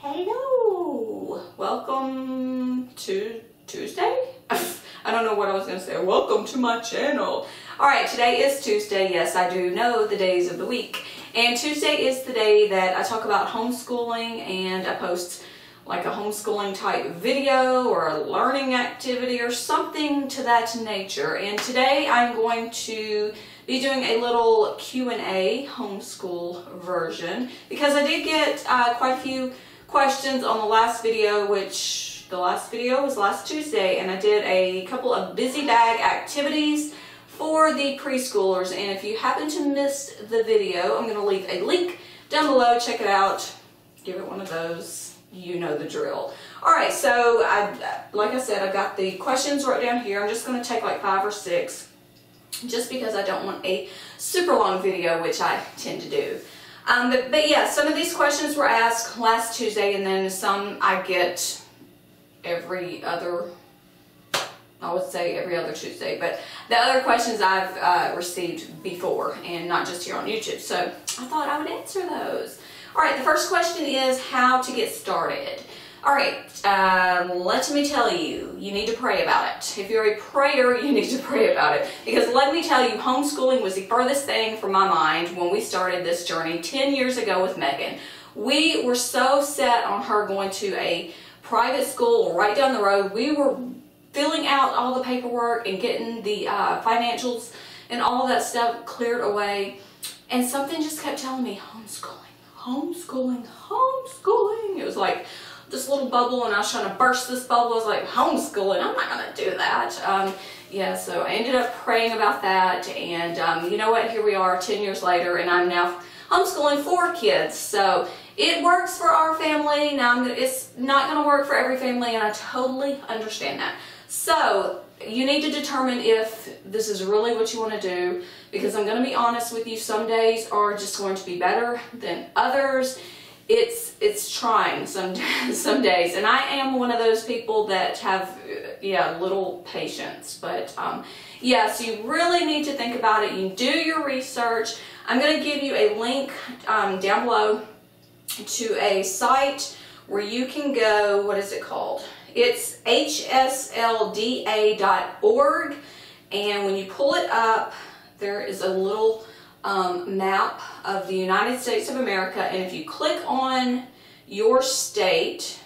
Hello! Welcome to Tuesday? I don't know what I was going to say. Welcome to my channel. Alright, today is Tuesday. Yes, I do know the days of the week. And Tuesday is the day that I talk about homeschooling, and I post like a homeschooling type video or a learning activity or something to that nature. And today I'm going to be doing a little Q&A homeschool version because I did get quite a few questions on the last video, which the last video was last Tuesday, and I did a couple of busy bag activities for the preschoolers. And if you happen to miss the video, I'm going to leave a link down below. Check it out. Give it one of those. You know the drill. Alright, so like I said, I've got the questions right down here. I'm just going to take like 5 or 6 just because I don't want a super long video, which I tend to do. But yeah, some of these questions were asked last Tuesday, and then some I get every other, I would say every other Tuesday, but the other questions I've received before, and not just here on YouTube, so I thought I would answer those. Alright, the first question is how to get started. Alright, let me tell you, you need to pray about it. If you're a prayer, you need to pray about it. Because let me tell you, homeschooling was the furthest thing from my mind when we started this journey 10 years ago with Megan. We were so set on her going to a private school right down the road. We were filling out all the paperwork and getting the financials and all of that stuff cleared away. And something just kept telling me, homeschooling, homeschooling, homeschooling. It was like this little bubble, and I was trying to burst this bubble. I was like, homeschooling, I'm not going to do that. Yeah, so I ended up praying about that, and you know what, here we are 10 years later, and I'm now homeschooling 4 kids. So it works for our family. Now it's not going to work for every family, and I totally understand that. So you need to determine if this is really what you want to do, because I'm going to be honest with you, some days are just going to be better than others. It's trying some days, and I am one of those people that have little patience, but yeah, so you really need to think about it. You do your research. I'm going to give you a link down below to a site where you can go. What is it called? It's hslda.org, and when you pull it up, there is a little map of the United States of America, and if you click on your state,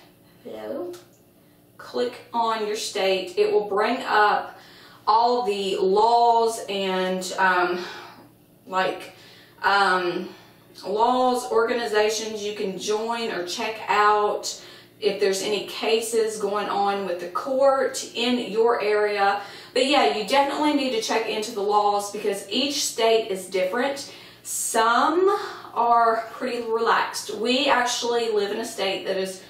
click on your state, it will bring up all the laws and laws, organizations you can join or check out. If there's any cases going on with the court in your area. But yeah, you definitely need to check into the laws because each state is different. Some are pretty relaxed. We actually live in a state that is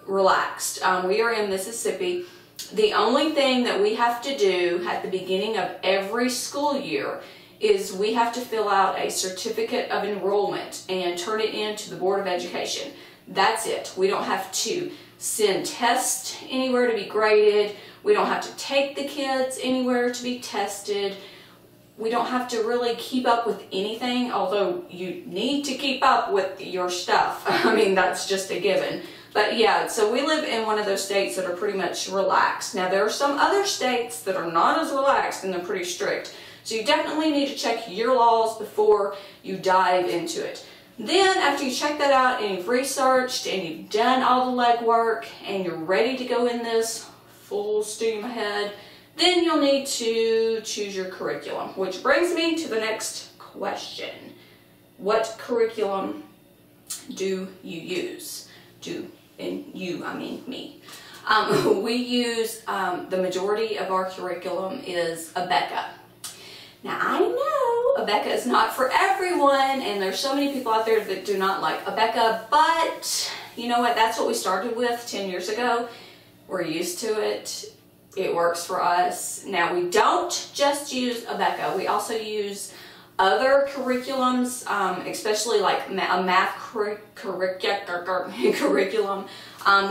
relaxed. We are in Mississippi. The only thing that we have to do at the beginning of every school year is we have to fill out a certificate of enrollment and turn it in to the Board of Education. That's it. We don't have to send tests anywhere to be graded. We don't have to take the kids anywhere to be tested. We don't have to really keep up with anything, although you need to keep up with your stuff. I mean, that's just a given. But yeah, so we live in one of those states that are pretty much relaxed. Now, there are some other states that are not as relaxed and they're pretty strict. So you definitely need to check your laws before you dive into it. Then after you check that out and you've researched and you've done all the legwork and you're ready to go in this full steam ahead, then you'll need to choose your curriculum, which brings me to the next question. What curriculum do you use? And you, I mean me. We use, the majority of our curriculum is Abeka. Now, I know Abeka is not for everyone, and there's so many people out there that do not like Abeka, but you know what? That's what we started with 10 years ago. We're used to it. It works for us. Now, we don't just use Abeka. We also use other curriculums, especially like a math curriculum.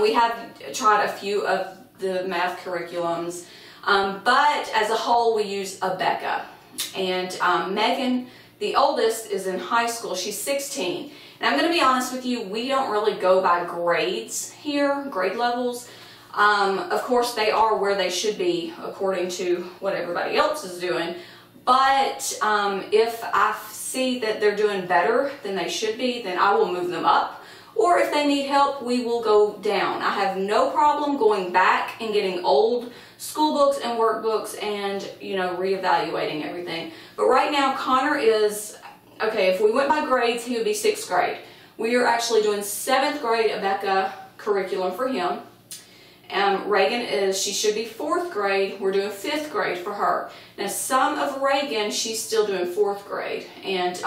We have tried a few of the math curriculums, but as a whole, we use Abeka. And Megan The oldest is in high school. She's 16. And I'm going to be honest with you, we don't really go by grades here, grade levels. Of course, they are where they should be according to what everybody else is doing. But if I see that they're doing better than they should be, then I will move them up. Or if they need help, we will go down. I have no problem going back and getting old school books and workbooks and, you know, reevaluating everything. But right now, Connor is, okay, if we went by grades, he would be 6th grade. We are actually doing 7th grade Abeka curriculum for him. Reagan she should be 4th grade. We're doing 5th grade for her. Now, some of Reagan, she's still doing 4th grade. And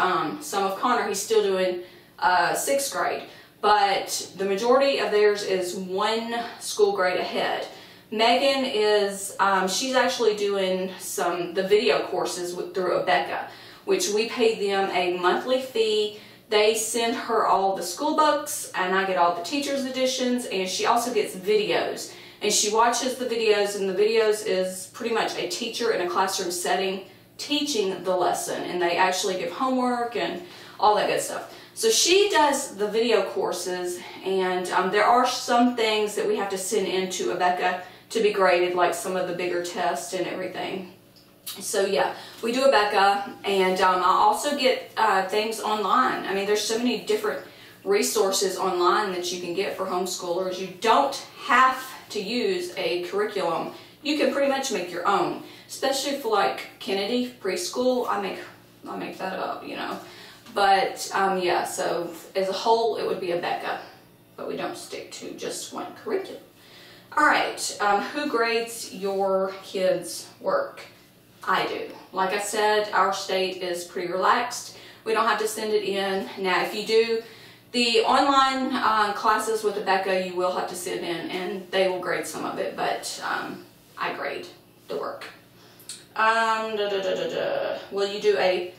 some of Connor, he's still doing 6th grade. But the majority of theirs is 1 school grade ahead. Megan is, she's actually doing the video courses through Abeka, which we pay them a monthly fee. They send her all the school books, and I get all the teacher's editions, and she also gets videos. And she watches the videos, and the videos is pretty much a teacher in a classroom setting teaching the lesson, and they actually give homework and all that good stuff. So she does the video courses, and there are some things that we have to send into Abeka to be graded, like some of the bigger tests and everything. So yeah, we do Abeka, and I also get things online. I mean, there's so many different resources online that you can get for homeschoolers. You don't have to use a curriculum. You can pretty much make your own, especially for like Kennedy preschool. I make that up, you know. But yeah, so as a whole, it would be Abeka, but we don't stick to just one curriculum. All right, who grades your kids' work? I do. Like I said, our state is pretty relaxed. We don't have to send it in. Now, if you do the online classes with Abeka, you will have to send in, and they will grade some of it, but I grade the work. Will you do a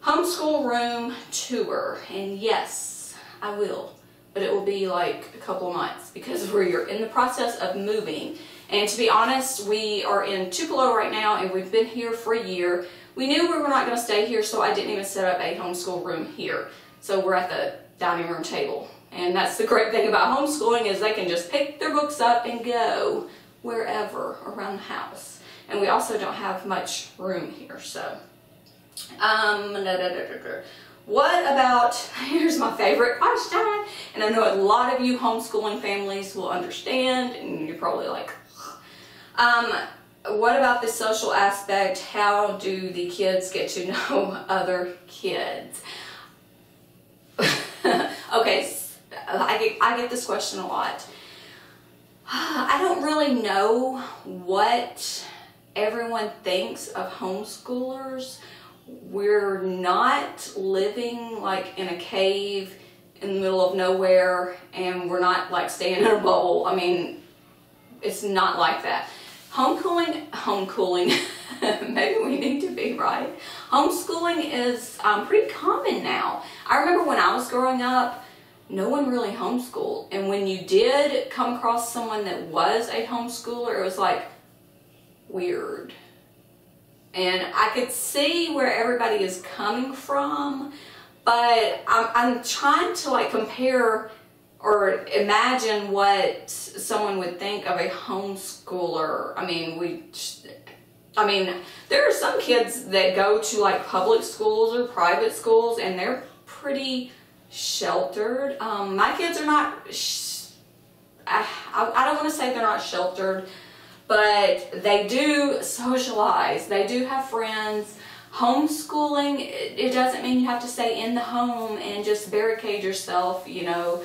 homeschool room tour? And yes, I will, but it will be like a couple of months because we're in the process of moving. And to be honest, we are in Tupelo right now, and we've been here for a year. We knew we were not going to stay here, so I didn't even set up a homeschool room here. So we're at the dining room table. And that's the great thing about homeschooling, is they can just pick their books up and go wherever around the house. And we also don't have much room here, so. What about, here's my favorite question, and I know a lot of you homeschooling families will understand, and you're probably like, what about the social aspect? How do the kids get to know other kids? Okay, I get this question a lot. I don't really know what everyone thinks of homeschoolers. We're not living like in a cave in the middle of nowhere, and we're not like staying in a bubble. I mean, it's not like that. Homeschooling, maybe we need to be, right? Homeschooling is pretty common now. I remember when I was growing up, no one really homeschooled. And when you did come across someone that was a homeschooler, it was like weird. And I could see where everybody is coming from, but I'm trying to like compare or imagine what someone would think of a homeschooler. I mean, there are some kids that go to like public schools or private schools, and they're pretty sheltered. My kids are not, I don't want to say they're not sheltered, but they do socialize. They do have friends. Homeschooling, it doesn't mean you have to stay in the home and just barricade yourself, you know.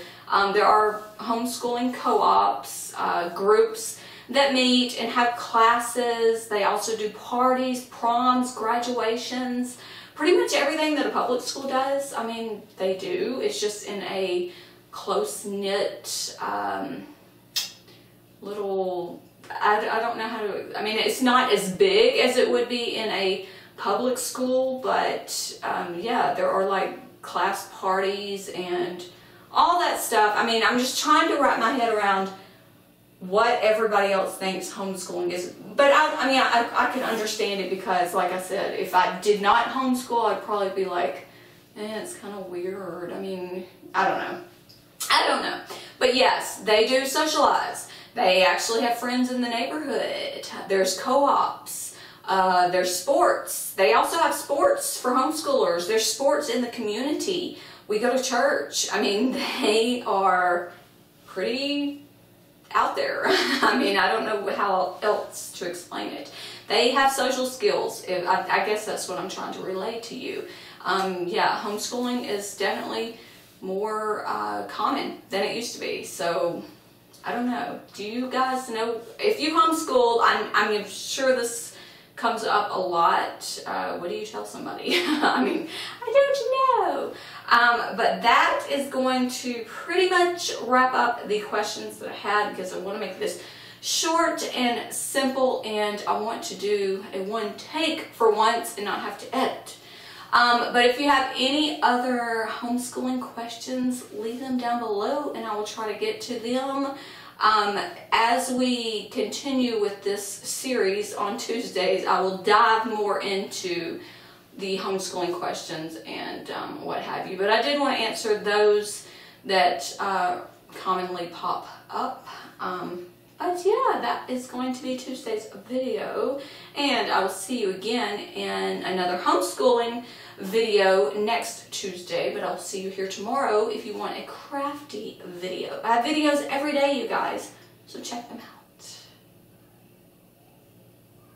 There are homeschooling co-ops, groups that meet and have classes. They also do parties, proms, graduations, pretty much everything that a public school does. I mean, they do. It's just in a close-knit little, I don't know how to, I mean, it's not as big as it would be in a public school, but yeah, there are like class parties and all that stuff. I mean, I'm just trying to wrap my head around what everybody else thinks homeschooling is. But I can understand it because, like I said, if I did not homeschool, I'd probably be like, it's kind of weird. I mean, I don't know. But yes, they do socialize. They actually have friends in the neighborhood. There's co-ops. There's sports. They also have sports for homeschoolers. There's sports in the community. We go to church. I mean, they are pretty out there. I mean, I don't know how else to explain it. They have social skills. I guess that's what I'm trying to relay to you. Yeah, homeschooling is definitely more common than it used to be. So, I don't know. Do you guys know? If you homeschool, I'm sure this comes up a lot. What do you tell somebody? I mean, I don't know. But that is going to pretty much wrap up the questions that I had, because I want to make this short and simple, and I want to do a one take for once and not have to edit. But if you have any other homeschooling questions, leave them down below and I will try to get to them. As we continue with this series on Tuesdays, I will dive more into the homeschooling questions and what have you. But I did want to answer those that commonly pop up. But yeah, that is going to be Tuesday's video, and I will see you again in another homeschooling video next Tuesday, but I'll see you here tomorrow if you want a crafty video. I have videos every day, you guys, so check them out.